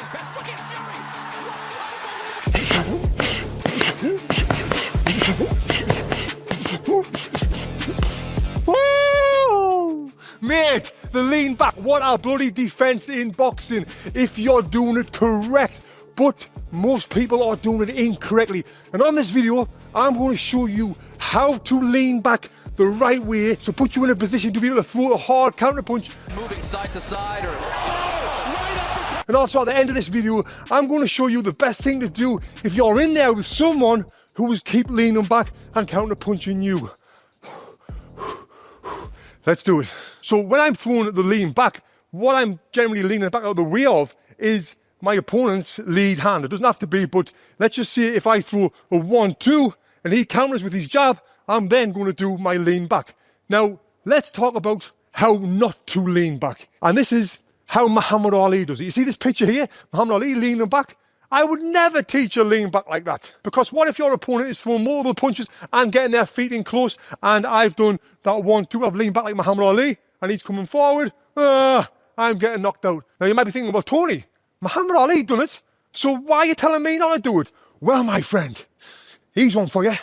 his best. Look at Fury. Woo! Mate, the lean back, what a bloody defense in boxing if you're doing it correct. But most people are doing it incorrectly. And on this video, I'm going to show you how to lean back the right way to put you in a position to be able to throw a hard counter punch. Moving side to side or... And also at the end of this video, I'm going to show you the best thing to do if you're in there with someone who will keep leaning back and counter punching you. Let's do it. So when I'm throwing the lean back, what I'm generally leaning back out of the way of is my opponent's lead hand. It doesn't have to be, but let's just say if I throw a 1-2 and he counters with his jab, I'm then going to do my lean back. Now, let's talk about how not to lean back. And this is how Muhammad Ali does it. You see this picture here? Muhammad Ali leaning back. I would never teach a lean back like that. Because what if your opponent is throwing multiple punches and getting their feet in close, and I've done that 1-2, I've leaned back like Muhammad Ali, and he's coming forward, I'm getting knocked out. Now you might be thinking, well, Tony, Muhammad Ali done it, so why are you telling me not to do it? Well, my friend, here's one for you.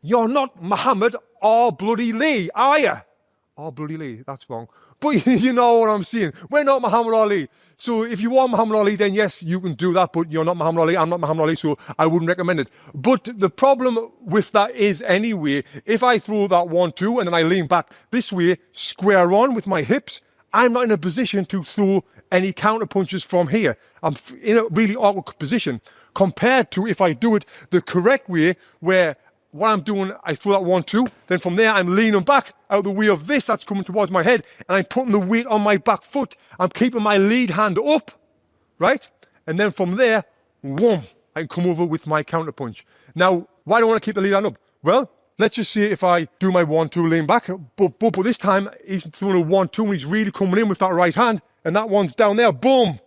You're not Muhammad or bloody Lee, are you? Or bloody Lee, that's wrong. But you know what I'm saying. We're not Muhammad Ali. So if you are Muhammad Ali, then yes, you can do that, but you're not Muhammad Ali, I'm not Muhammad Ali, so I wouldn't recommend it. But the problem with that is anyway, if I throw that 1-2 and then I lean back this way, square on with my hips, I'm not in a position to throw any counter punches from here. I'm in a really awkward position compared to if I do it the correct way, where what I'm doing, I throw that 1-2, then from there I'm leaning back out the way of this that's coming towards my head, and I'm putting the weight on my back foot. I'm keeping my lead hand up, right? And then from there, whoom, I can come over with my counter punch. Now, why do I want to keep the lead hand up? Well, let's just say if I do my 1-2 lean back, but this time he's throwing a 1-2 and he's really coming in with that right hand, and that one's down there, boom!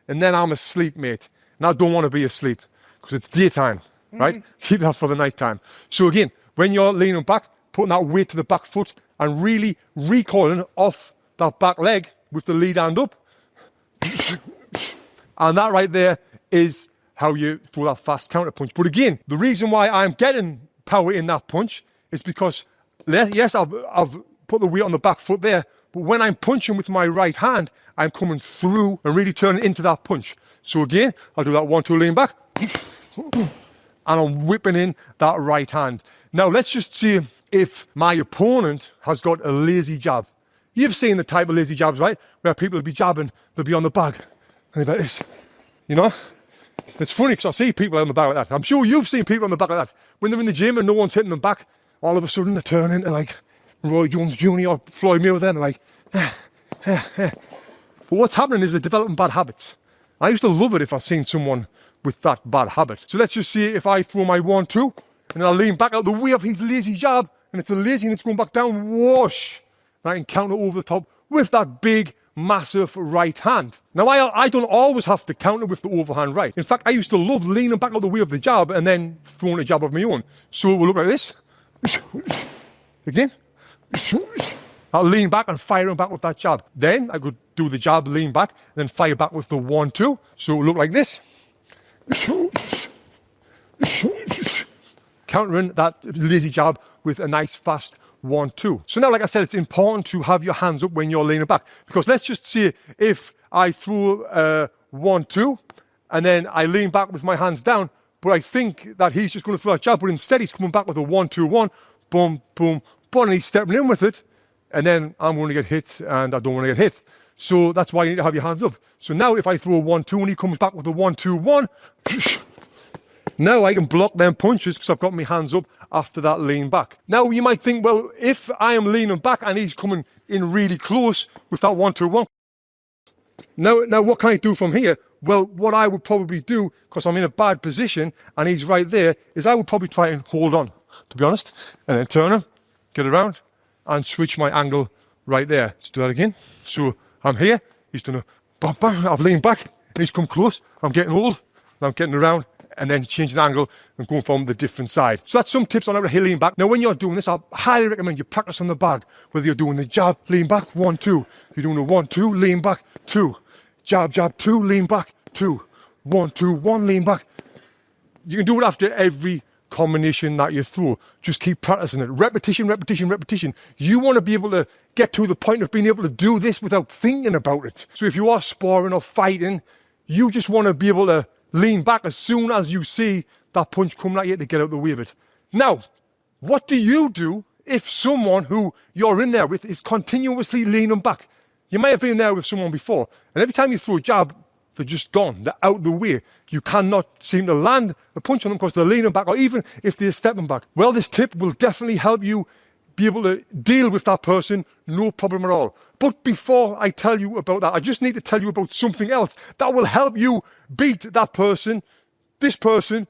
And then I'm asleep, mate. And I don't want to be asleep, because it's daytime. Right? Keep that for the night time. So again, when you're leaning back, putting that weight to the back foot and really recoiling off that back leg with the lead hand up. And that right there is how you throw that fast counter punch. But again, the reason why I'm getting power in that punch is because, yes, I've put the weight on the back foot there, but when I'm punching with my right hand, I'm coming through and really turning into that punch. So again, I'll do that 1-2 lean back. And I'm whipping in that right hand. Now, let's just see if my opponent has got a lazy jab. You've seen the type of lazy jabs, right? Where people will be jabbing, they'll be on the bag. And they're like this, you know? It's funny because I see people on the back like that. I'm sure you've seen people on the back like that. When they're in the gym and no one's hitting them back, all of a sudden they turn into like Roy Jones Jr. or Floyd Mayweather, and they're like, But what's happening is they're developing bad habits. I used to love it if I seen someone with that bad habit. So let's just see if I throw my 1-2 and I lean back out the way of his lazy jab, and it's a lazy and it's going back down, whoosh. And I can counter over the top with that big, massive right hand. Now, I don't always have to counter with the overhand right. In fact, I used to love leaning back out the way of the jab and then throwing a jab of my own. So it will look like this. Again. I'll lean back and fire him back with that jab. Then I could do the jab, lean back, and then fire back with the 1-2. So it will look like this. Countering that lazy jab with a nice fast 1-2. So now, like I said, it's important to have your hands up when you're leaning back, because let's just say if I throw a 1-2 and then I lean back with my hands down, but I think that he's just going to throw a jab, but instead he's coming back with a 1-2-1, boom, boom, boom, and he's stepping in with it, and then I'm going to get hit, and I don't want to get hit. So that's why you need to have your hands up. So now if I throw a 1-2 and he comes back with a 1-2-1, now I can block them punches because I've got my hands up after that lean back. Now you might think, well, if I am leaning back and he's coming in really close with that 1-2-1, now what can I do from here? Well, what I would probably do, because I'm in a bad position and he's right there, is I would probably try and hold on, to be honest, and then turn him, get around, and switch my angle right there. Let's do that again. So I'm here, he's done a bam, bam, I've leaned back, and he's come close, I'm getting hold, and I'm getting around, and then changing the angle and going from the different side. So that's some tips on how to lean back. Now, when you're doing this, I highly recommend you practice on the bag, whether you're doing the jab, lean back, 1-2. You're doing a 1-2, lean back, 2. Jab, jab, 2, lean back, 2, 1, 2, 1, lean back. You can do it after every combination that you throw. Just keep practicing it. Repetition, repetition, repetition. You want to be able to get to the point of being able to do this without thinking about it. So if you are sparring or fighting, you just want to be able to lean back as soon as you see that punch coming at you to get out of the way of it. Now, what do you do if someone who you're in there with is continuously leaning back? You may have been there with someone before, and every time you throw a jab, they're just gone. They're out the way. You cannot seem to land a punch on them because they're leaning back, or even if they're stepping back. Well, this tip will definitely help you be able to deal with that person, no problem at all. But before I tell you about that, I just need to tell you about something else that will help you beat that person, this person,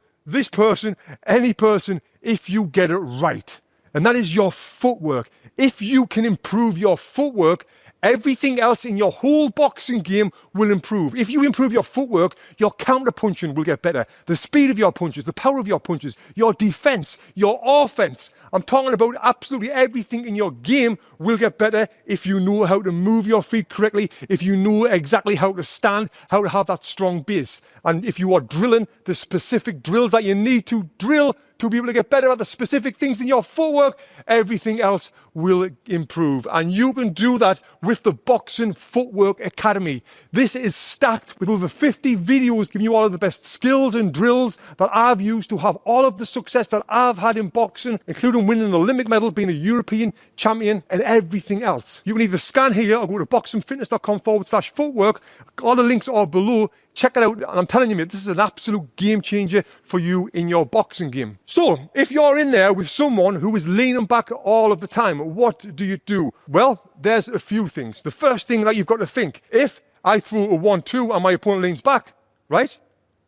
any person, if you get it right. And that is your footwork. If you can improve your footwork, everything else in your whole boxing game will improve. If you improve your footwork, your counter-punching will get better. The speed of your punches, the power of your punches, your defense, your offense. I'm talking about absolutely everything in your game will get better if you know how to move your feet correctly, if you know exactly how to stand, how to have that strong base. And if you are drilling the specific drills that you need to drill to be able to get better at the specific things in your footwork, everything else will improve. And you can do that with the Boxing Footwork Academy. This is stacked with over 50 videos giving you all of the best skills and drills that I've used to have all of the success that I've had in boxing, including winning an Olympic medal, being a European champion, and everything else. You can either scan here or go to boxingfitness.com/footwork. All the links are below. Check it out. And I'm telling you, mate, this is an absolute game changer for you in your boxing game. So, if you're in there with someone who is leaning back all of the time, what do you do? Well, there's a few things. The first thing that you've got to think, if I throw a 1-2 and my opponent leans back, right?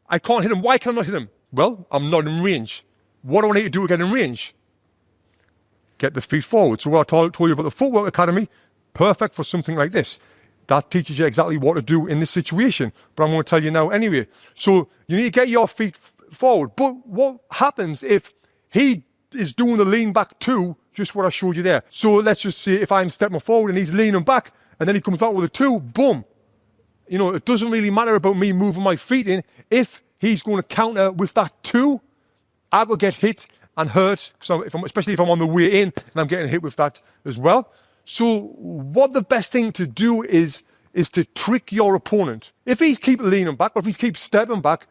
I can't hit him. Why can I not hit him? Well, I'm not in range. What do I need to do to get in range? Get the feet forward. So what I told you about the Footwork Academy, perfect for something like this. That teaches you exactly what to do in this situation. But I'm going to tell you now anyway. So you need to get your feet forward. But what happens if he is doing the lean back too, just what I showed you there? So let's just say if I'm stepping forward and he's leaning back, and then he comes back with a 2, boom. You know, it doesn't really matter about me moving my feet in. If he's going to counter with that 2, I will get hit and hurt, especially if I'm on the way in and I'm getting hit with that as well. So what the best thing to do is to trick your opponent. If he's keep leaning back or if he's keep stepping back,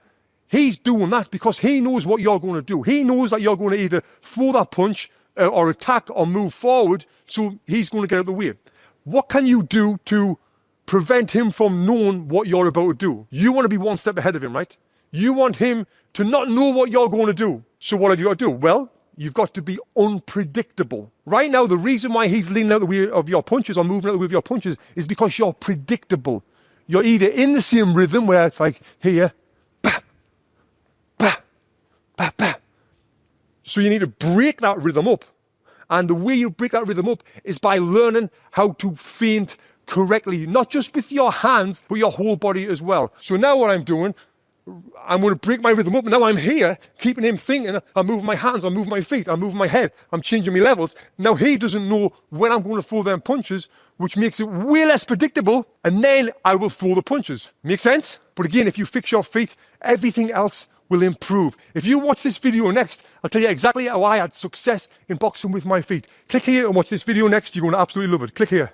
he's doing that because he knows what you're going to do. He knows that you're going to either throw that punch or attack or move forward, so he's going to get out of the way. What can you do to prevent him from knowing what you're about to do? You want to be one step ahead of him, right? You want him to not know what you're going to do. So what have you got to do? Well, you've got to be unpredictable. Right now, the reason why he's leaning out the way of your punches or moving out the way of your punches is because you're predictable. You're either in the same rhythm where it's like, here, bah, bah, bah, bah. So you need to break that rhythm up. And the way you break that rhythm up is by learning how to feint correctly, not just with your hands, but your whole body as well. So now what I'm doing, I'm going to break my rhythm up. And now I'm here, keeping him thinking, I'm moving my hands, I'm moving my feet, I'm moving my head, I'm changing my levels. Now he doesn't know when I'm going to throw them punches, which makes it way less predictable. And then I will throw the punches. Make sense? But again, if you fix your feet, everything else will improve. If you watch this video next, I'll tell you exactly how I had success in boxing with my feet. Click here and watch this video next. You're going to absolutely love it. Click here.